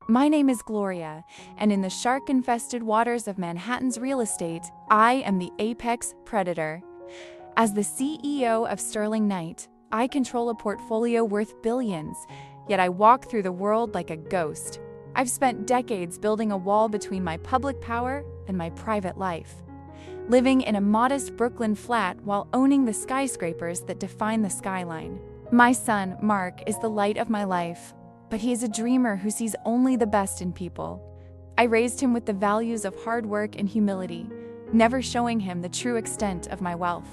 My name is Gloria, and in the shark-infested waters of Manhattan's real estate, I am the apex predator. As the CEO of Sterling Knight, I control a portfolio worth billions, yet I walk through the world like a ghost. I've spent decades building a wall between my public power and my private life, living in a modest Brooklyn flat while owning the skyscrapers that define the skyline. My son, Mark, is the light of my life, but he is a dreamer who sees only the best in people. I raised him with the values of hard work and humility, never showing him the true extent of my wealth.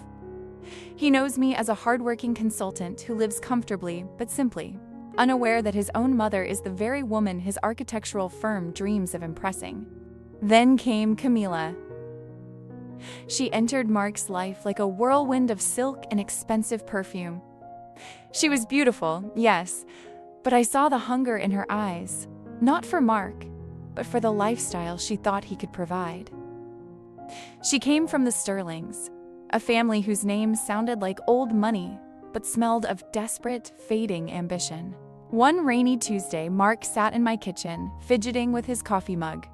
He knows me as a hardworking consultant who lives comfortably but simply, unaware that his own mother is the very woman his architectural firm dreams of impressing. Then came Camila. She entered Mark's life like a whirlwind of silk and expensive perfume. She was beautiful, yes, but I saw the hunger in her eyes, not for Mark, but for the lifestyle she thought he could provide. She came from the Sterlings, a family whose name sounded like old money, but smelled of desperate, fading ambition. One rainy Tuesday, Mark sat in my kitchen, fidgeting with his coffee mug.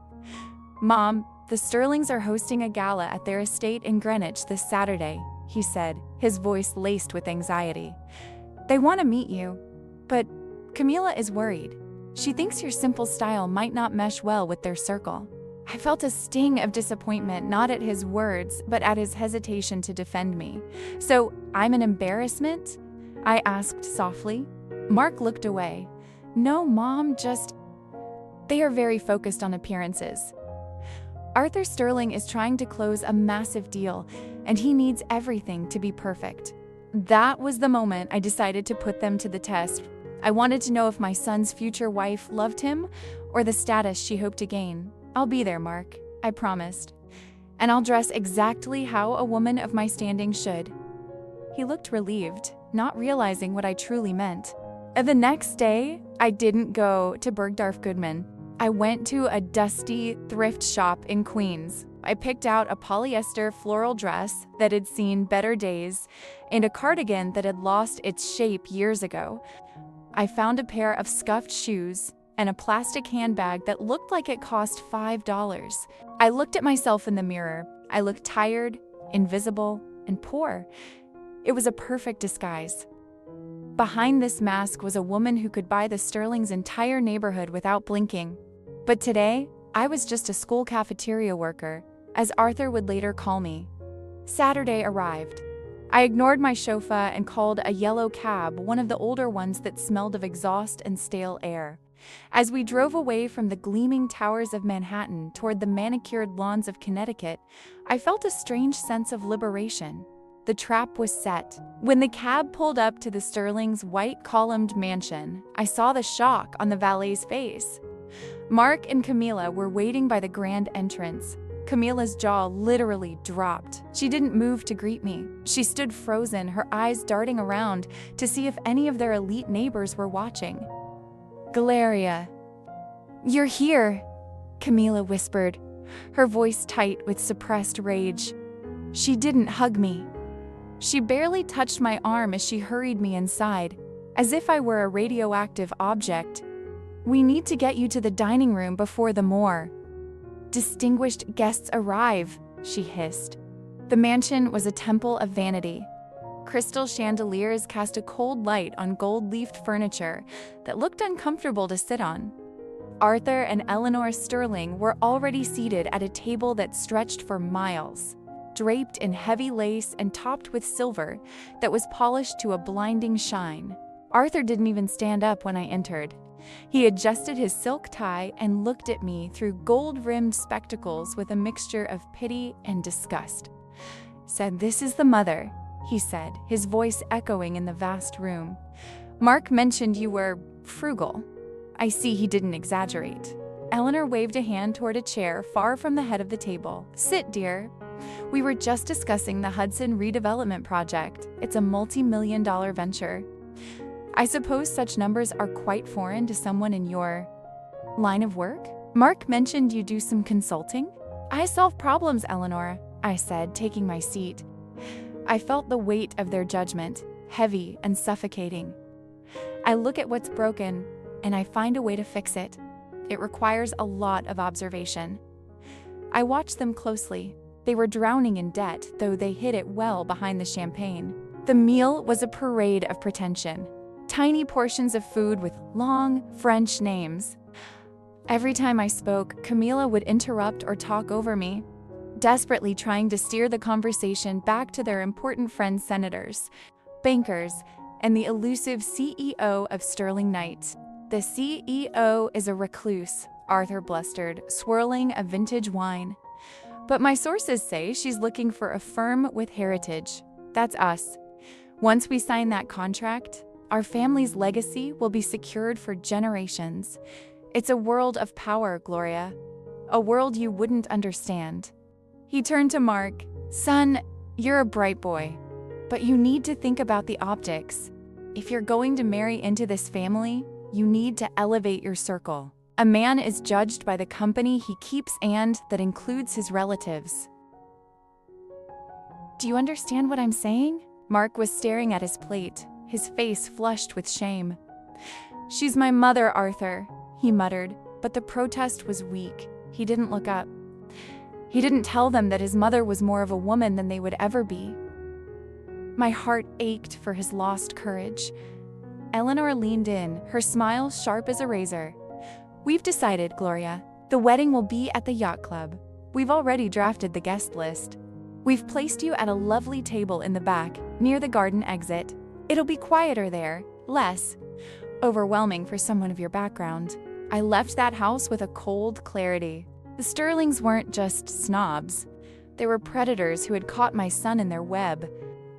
"Mom, the Sterlings are hosting a gala at their estate in Greenwich this Saturday," he said, his voice laced with anxiety. "They want to meet you, but Camila is worried. She thinks your simple style might not mesh well with their circle." I felt a sting of disappointment, not at his words, but at his hesitation to defend me. "So, I'm an embarrassment?" I asked softly. Mark looked away. "No, Mom, just..." They are very focused on appearances. Arthur Sterling is trying to close a massive deal, and he needs everything to be perfect. That was the moment I decided to put them to the test. I wanted to know if my son's future wife loved him or the status she hoped to gain. "I'll be there, Mark," I promised. "And I'll dress exactly how a woman of my standing should." He looked relieved, not realizing what I truly meant. The next day, I didn't go to Bergdorf Goodman. I went to a dusty thrift shop in Queens. I picked out a polyester floral dress that had seen better days and a cardigan that had lost its shape years ago. I found a pair of scuffed shoes and a plastic handbag that looked like it cost $5. I looked at myself in the mirror. I looked tired, invisible, and poor. It was a perfect disguise. Behind this mask was a woman who could buy the Sterling's entire neighborhood without blinking. But today, I was just a school cafeteria worker, as Arthur would later call me. Saturday arrived. I ignored my chauffeur and called a yellow cab, one of the older ones that smelled of exhaust and stale air. As we drove away from the gleaming towers of Manhattan toward the manicured lawns of Connecticut, I felt a strange sense of liberation. The trap was set. When the cab pulled up to the Sterling's white-columned mansion, I saw the shock on the valet's face. Mark and Camila were waiting by the grand entrance. Camila's jaw literally dropped. She didn't move to greet me. She stood frozen, her eyes darting around to see if any of their elite neighbors were watching. "Galeria, you're here," Camila whispered, her voice tight with suppressed rage. She didn't hug me. She barely touched my arm as she hurried me inside, as if I were a radioactive object. "We need to get you to the dining room before the more distinguished guests arrive," she hissed. The mansion was a temple of vanity. Crystal chandeliers cast a cold light on gold-leafed furniture that looked uncomfortable to sit on. Arthur and Eleanor Sterling were already seated at a table that stretched for miles, draped in heavy lace and topped with silver that was polished to a blinding shine. Arthur didn't even stand up when I entered. He adjusted his silk tie and looked at me through gold-rimmed spectacles with a mixture of pity and disgust. "This is the mother," he said, his voice echoing in the vast room. "Mark mentioned you were frugal." I see he didn't exaggerate. Eleanor waved a hand toward a chair far from the head of the table. "Sit, dear. We were just discussing the Hudson redevelopment project. It's a multi-million-dollar venture. I suppose such numbers are quite foreign to someone in your line of work? Mark mentioned you do some consulting?" "I solve problems, Eleanor," I said, taking my seat. I felt the weight of their judgment, heavy and suffocating. "I look at what's broken, and I find a way to fix it. It requires a lot of observation. I watched them closely. They were drowning in debt, though they hid it well behind the champagne. The meal was a parade of pretension. Tiny portions of food with long French names. Every time I spoke, Camila would interrupt or talk over me, desperately trying to steer the conversation back to their important friends, senators, bankers, and the elusive CEO of Sterling Knight. The CEO is a recluse, Arthur blustered, swirling a vintage wine. But my sources say she's looking for a firm with heritage. That's us. Once we sign that contract, our family's legacy will be secured for generations. It's a world of power, Gloria. A world you wouldn't understand. He turned to Mark. Son, you're a bright boy, but you need to think about the optics. If you're going to marry into this family, you need to elevate your circle. A man is judged by the company he keeps, and that includes his relatives. Do you understand what I'm saying? Mark was staring at his plate, his face flushed with shame. She's my mother, Arthur, he muttered, but the protest was weak. He didn't look up. He didn't tell them that his mother was more of a woman than they would ever be. My heart ached for his lost courage. Eleanor leaned in, her smile sharp as a razor. We've decided, Gloria. The wedding will be at the yacht club. We've already drafted the guest list. We've placed you at a lovely table in the back, near the garden exit. It'll be quieter there, less overwhelming for someone of your background. I left that house with a cold clarity. The Sterlings weren't just snobs. They were predators who had caught my son in their web.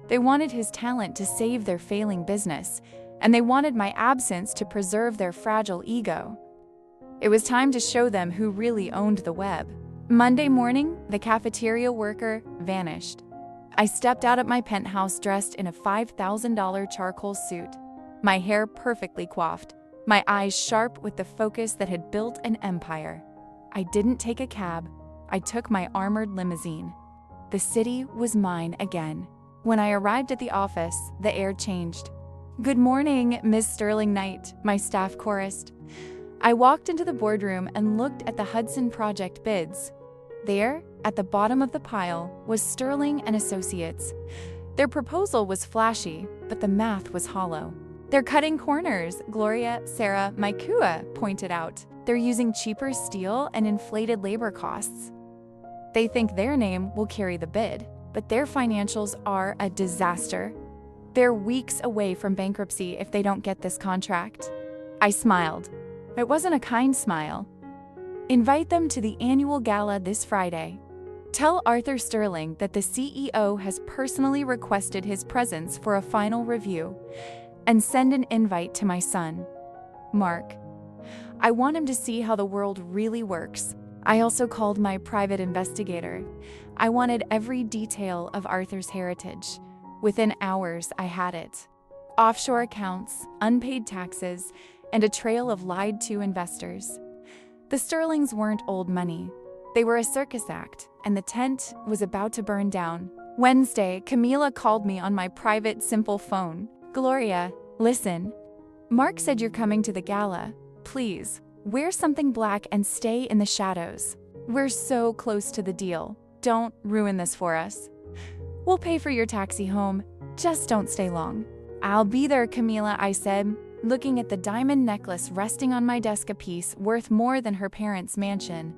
They wanted his talent to save their failing business, and they wanted my absence to preserve their fragile ego. It was time to show them who really owned the web. Monday morning, the cafeteria worker vanished. I stepped out of my penthouse dressed in a $5,000 charcoal suit, my hair perfectly coiffed, my eyes sharp with the focus that had built an empire. I didn't take a cab. I took my armored limousine. The city was mine again. When I arrived at the office, the air changed. Good morning, Miss Sterling Knight, my staff chorused. I walked into the boardroom and looked at the Hudson Project bids. There, at the bottom of the pile, was Sterling and Associates. Their proposal was flashy, but the math was hollow. They're cutting corners, Gloria, Sarah, Maikua pointed out. They're using cheaper steel and inflated labor costs. They think their name will carry the bid, but their financials are a disaster. They're weeks away from bankruptcy if they don't get this contract. I smiled. It wasn't a kind smile. Invite them to the annual gala this Friday. Tell Arthur Sterling that the CEO has personally requested his presence for a final review, and send an invite to my son, Mark. I want him to see how the world really works. I also called my private investigator. I wanted every detail of Arthur's heritage. Within hours, I had it. Offshore accounts, unpaid taxes, and a trail of lied-to investors. The Sterlings weren't old money. They were a circus act, and the tent was about to burn down. Wednesday, Camila called me on my private, simple phone. Gloria, listen. Mark said you're coming to the gala. Please, wear something black and stay in the shadows. We're so close to the deal. Don't ruin this for us. We'll pay for your taxi home. Just don't stay long. I'll be there, Camila, I said, looking at the diamond necklace resting on my desk, a piece worth more than her parents' mansion.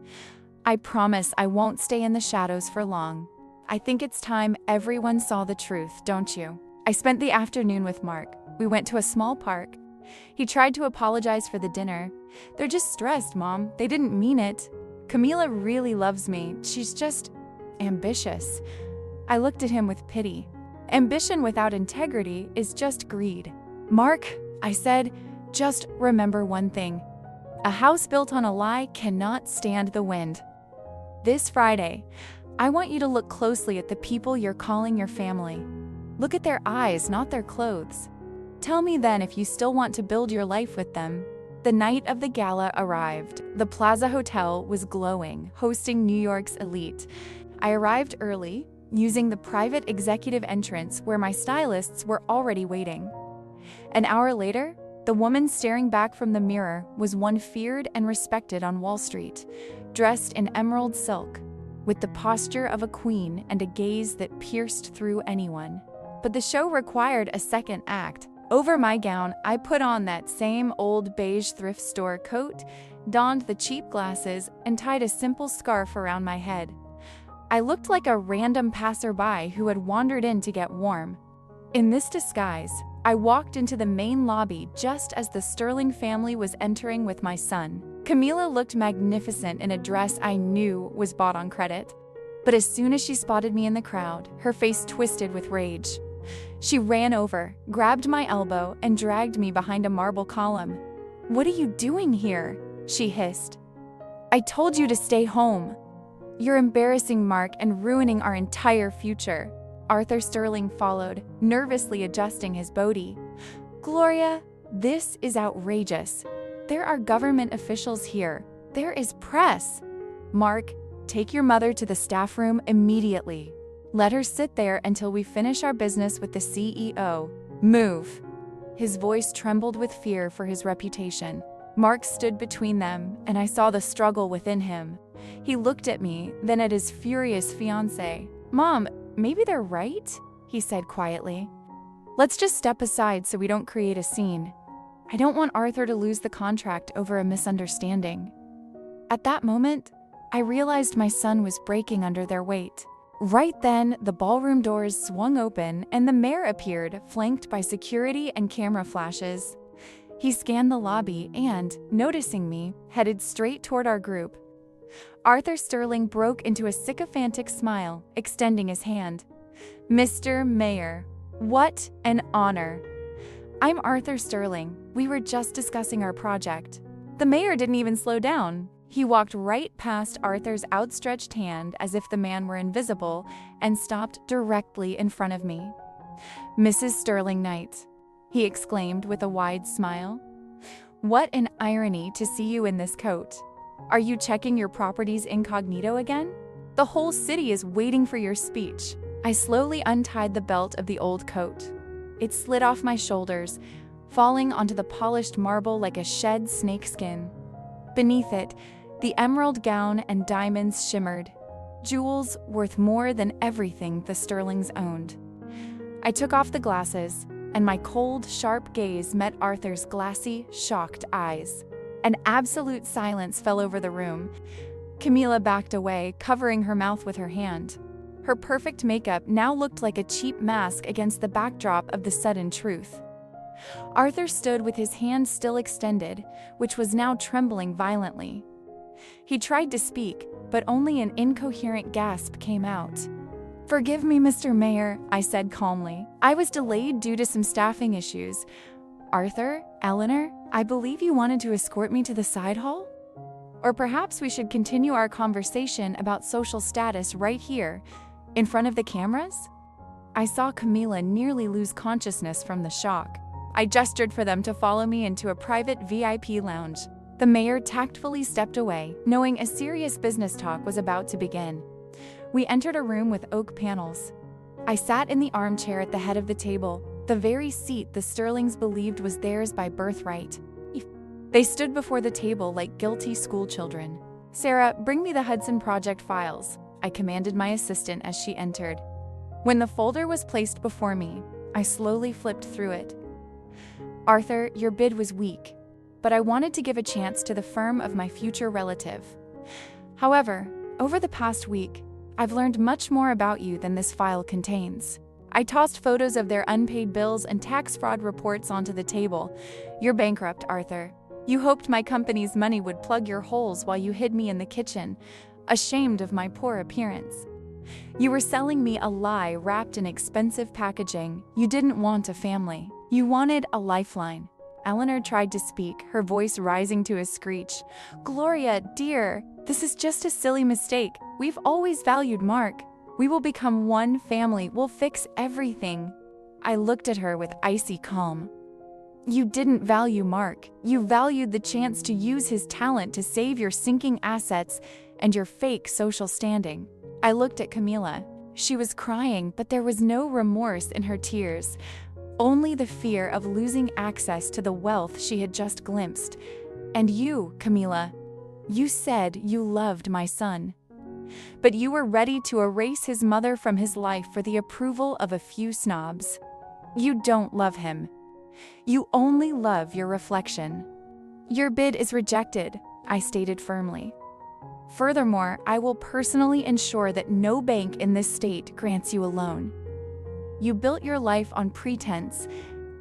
I promise I won't stay in the shadows for long. I think it's time everyone saw the truth, don't you? I spent the afternoon with Mark. We went to a small park. He tried to apologize for the dinner. They're just stressed, Mom. They didn't mean it. Camila really loves me. She's just ambitious. I looked at him with pity. Ambition without integrity is just greed. Mark, I said, just remember one thing. A house built on a lie cannot stand the wind. This Friday, I want you to look closely at the people you're calling your family. Look at their eyes, not their clothes. Tell me then if you still want to build your life with them. The night of the gala arrived. The Plaza Hotel was glowing, hosting New York's elite. I arrived early, using the private executive entrance where my stylists were already waiting. An hour later, The woman staring back from the mirror was one feared and respected on Wall Street, dressed in emerald silk, with the posture of a queen and a gaze that pierced through anyone. But the show required a second act. Over my gown, I put on that same old beige thrift store coat, donned the cheap glasses, and tied a simple scarf around my head. I looked like a random passerby who had wandered in to get warm. In this disguise, I walked into the main lobby just as the Sterling family was entering with my son. Camila looked magnificent in a dress I knew was bought on credit. But as soon as she spotted me in the crowd, her face twisted with rage. She ran over, grabbed my elbow, and dragged me behind a marble column. "What are you doing here?" she hissed. "I told you to stay home. You're embarrassing Mark and ruining our entire future." Arthur Sterling followed, nervously adjusting his bootie. "Gloria, this is outrageous. There are government officials here. There is press. Mark, take your mother to the staff room immediately. Let her sit there until we finish our business with the CEO. Move." His voice trembled with fear for his reputation. Mark stood between them, and I saw the struggle within him. He looked at me, then at his furious fiancée. "Mom, maybe they're right," he said quietly. "Let's just step aside so we don't create a scene. I don't want Arthur to lose the contract over a misunderstanding." At that moment, I realized my son was breaking under their weight. Right then, the ballroom doors swung open and the mayor appeared, flanked by security and camera flashes. He scanned the lobby and, noticing me, headed straight toward our group. Arthur Sterling broke into a sycophantic smile, extending his hand. "Mr. Mayor, what an honor. I'm Arthur Sterling. We were just discussing our project." The mayor didn't even slow down. He walked right past Arthur's outstretched hand as if the man were invisible and stopped directly in front of me. "Mrs. Sterling Knight," he exclaimed with a wide smile. "What an irony to see you in this coat. Are you checking your properties incognito again? The whole city is waiting for your speech." I slowly untied the belt of the old coat. It slid off my shoulders, falling onto the polished marble like a shed snakeskin. Beneath it, the emerald gown and diamonds shimmered, jewels worth more than everything the Sterlings owned. I took off the glasses, and my cold, sharp gaze met Arthur's glassy, shocked eyes. An absolute silence fell over the room. Camila backed away, covering her mouth with her hand. Her perfect makeup now looked like a cheap mask against the backdrop of the sudden truth. Arthur stood with his hand still extended, which was now trembling violently. He tried to speak, but only an incoherent gasp came out. "Forgive me, Mr. Mayor," I said calmly. "I was delayed due to some staffing issues. Arthur, Eleanor, I believe you wanted to escort me to the side hall? Or perhaps we should continue our conversation about social status right here, in front of the cameras?" I saw Camila nearly lose consciousness from the shock. I gestured for them to follow me into a private VIP lounge. The mayor tactfully stepped away, knowing a serious business talk was about to begin. We entered a room with oak panels. I sat in the armchair at the head of the table, the very seat the Sterlings believed was theirs by birthright. They stood before the table like guilty schoolchildren. "Sarah, bring me the Hudson Project files," I commanded my assistant as she entered. When the folder was placed before me, I slowly flipped through it. "Arthur, your bid was weak, but I wanted to give a chance to the firm of my future relative. However, over the past week, I've learned much more about you than this file contains." I tossed photos of their unpaid bills and tax fraud reports onto the table. "You're bankrupt, Arthur. You hoped my company's money would plug your holes while you hid me in the kitchen, ashamed of my poor appearance. You were selling me a lie wrapped in expensive packaging. You didn't want a family. You wanted a lifeline." Eleanor tried to speak, her voice rising to a screech. "Gloria, dear, this is just a silly mistake. We've always valued Mark. We will become one family. We'll fix everything." I looked at her with icy calm. "You didn't value Mark. You valued the chance to use his talent to save your sinking assets and your fake social standing." I looked at Camila. She was crying, but there was no remorse in her tears. only the fear of losing access to the wealth she had just glimpsed. And you, Camila, you said you loved my son. But you were ready to erase his mother from his life for the approval of a few snobs. You don't love him. You only love your reflection. Your bid is rejected, I stated firmly. Furthermore, I will personally ensure that no bank in this state grants you a loan. You built your life on pretense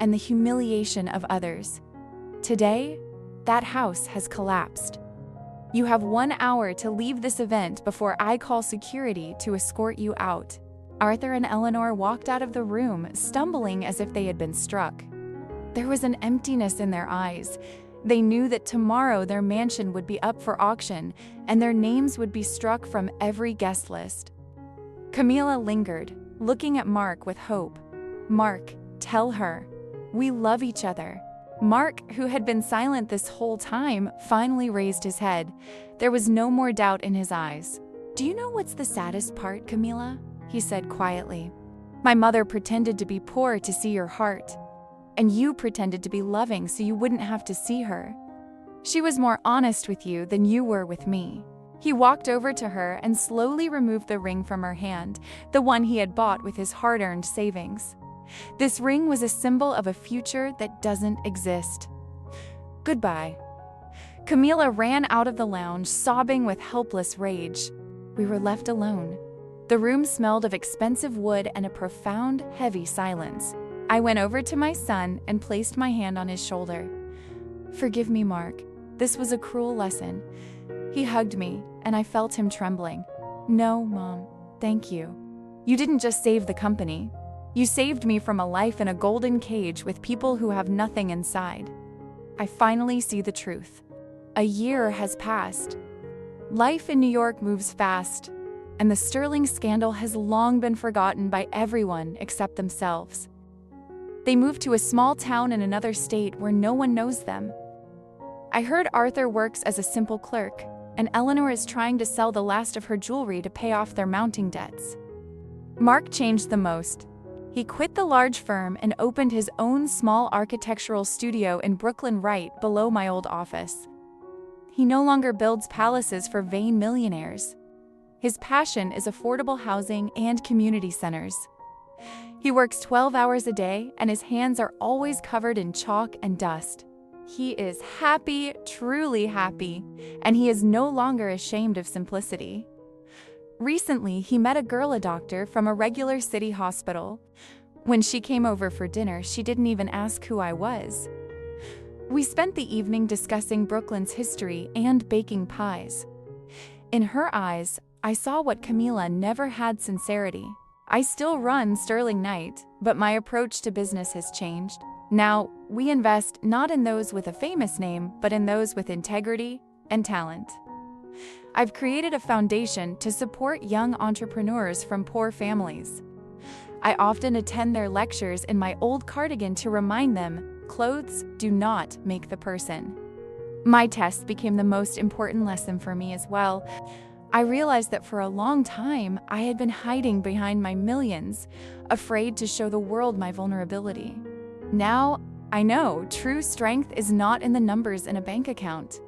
and the humiliation of others. Today, that house has collapsed. You have 1 hour to leave this event before I call security to escort you out. Arthur and Eleanor walked out of the room, stumbling as if they had been struck. There was an emptiness in their eyes. They knew that tomorrow their mansion would be up for auction, and their names would be struck from every guest list. Camila lingered, looking at Mark with hope. Mark, tell her. We love each other. Mark, who had been silent this whole time, finally raised his head. There was no more doubt in his eyes. Do you know what's the saddest part, Camila? He said quietly. My mother pretended to be poor to see your heart. And you pretended to be loving so you wouldn't have to see her. She was more honest with you than you were with me. He walked over to her and slowly removed the ring from her hand, the one he had bought with his hard-earned savings. This ring was a symbol of a future that doesn't exist. Goodbye. Camila ran out of the lounge, sobbing with helpless rage. We were left alone. The room smelled of expensive wood and a profound, heavy silence. I went over to my son and placed my hand on his shoulder. Forgive me, Mark. This was a cruel lesson. He hugged me, and I felt him trembling. No, Mom, thank you. You didn't just save the company. You saved me from a life in a golden cage with people who have nothing inside. I finally see the truth. A year has passed. Life in New York moves fast, and the Sterling scandal has long been forgotten by everyone except themselves. They moved to a small town in another state where no one knows them. I heard Arthur works as a simple clerk, and Eleanor is trying to sell the last of her jewelry to pay off their mounting debts. Mark changed the most. He quit the large firm and opened his own small architectural studio in Brooklyn right below my old office. He no longer builds palaces for vain millionaires. His passion is affordable housing and community centers. He works 12 hours a day, and his hands are always covered in chalk and dust. He is happy, truly happy, and he is no longer ashamed of simplicity. Recently, he met a Gala doctor from a regular city hospital. When she came over for dinner, she didn't even ask who I was. We spent the evening discussing Brooklyn's history and baking pies. In her eyes, I saw what Camila never had: sincerity. I still run Sterling Knight, but my approach to business has changed. Now, we invest not in those with a famous name, but in those with integrity and talent. I've created a foundation to support young entrepreneurs from poor families. I often attend their lectures in my old cardigan to remind them, clothes do not make the person. My test became the most important lesson for me as well. I realized that for a long time, I had been hiding behind my millions, afraid to show the world my vulnerability. Now, I know true strength is not in the numbers in a bank account,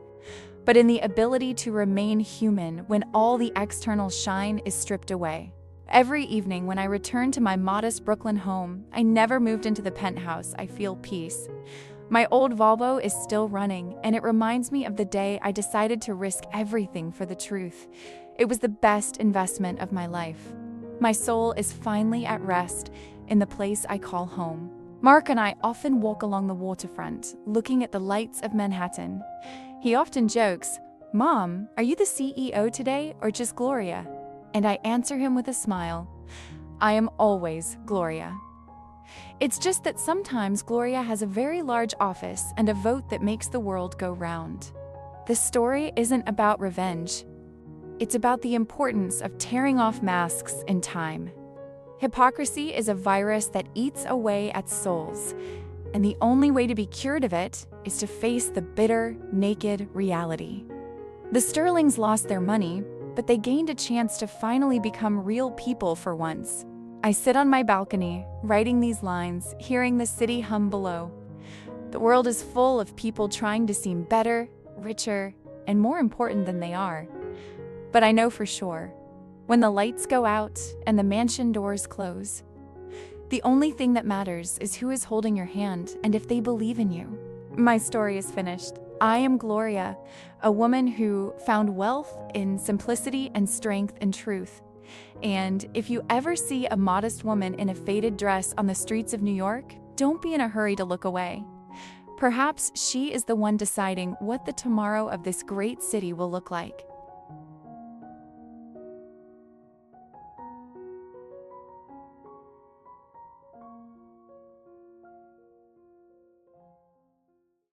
but in the ability to remain human when all the external shine is stripped away. Every evening when I return to my modest Brooklyn home, I never moved into the penthouse, I feel peace. My old Volvo is still running, and it reminds me of the day I decided to risk everything for the truth. It was the best investment of my life. My soul is finally at rest in the place I call home. Mark and I often walk along the waterfront, looking at the lights of Manhattan. He often jokes, "Mom, are you the CEO today or just Gloria?" And I answer him with a smile, "I am always Gloria." It's just that sometimes Gloria has a very large office and a vote that makes the world go round. The story isn't about revenge. It's about the importance of tearing off masks in time. Hypocrisy is a virus that eats away at souls, and the only way to be cured of it is to face the bitter, naked reality. The Sterlings lost their money, but they gained a chance to finally become real people for once. I sit on my balcony, writing these lines, hearing the city hum below. The world is full of people trying to seem better, richer, and more important than they are. But I know for sure, when the lights go out and the mansion doors close, the only thing that matters is who is holding your hand and if they believe in you. My story is finished. I am Gloria, a woman who found wealth in simplicity and strength and truth. And if you ever see a modest woman in a faded dress on the streets of New York, don't be in a hurry to look away. Perhaps she is the one deciding what the tomorrow of this great city will look like.